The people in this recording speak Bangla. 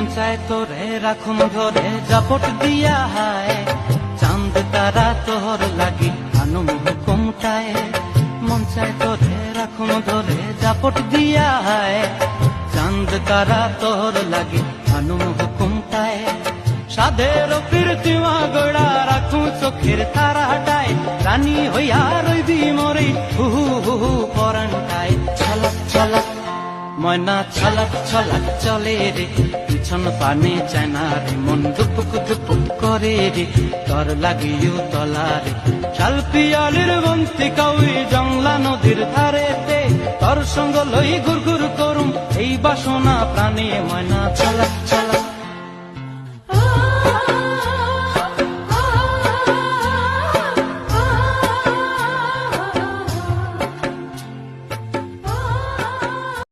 মন চায় তোরে রাখুন ধরে জাপট দিয়া হায়, চাঁদ তারা তোর লাগি আনুম হুকুমটায়। মন চায় তোরে রাখুন ধরে জাপট দিয়া হায়, চাঁদ তারা তোর লাগি আনুম হুকুমটায়। সাধের প্রীতিমা গোড়া রাখু চোখের তারা হাটায়, রানী হইয়া রইবি মরে হু হু হু পরানটায়। ছলক ছলক ময়না ছলক ছলক চলে রে, পিছন পানে চায় না রে, মন দুপুক দুপুক করে রে, তোর লাগিও তলারে। শাল পিয়ালির বন্তি কাউই জংলা নদীর ধারেতে, তোর সঙ্গ লই ঘুর ঘুর করুম এই বাসনা প্রাণে। ময়না ছলক ছলক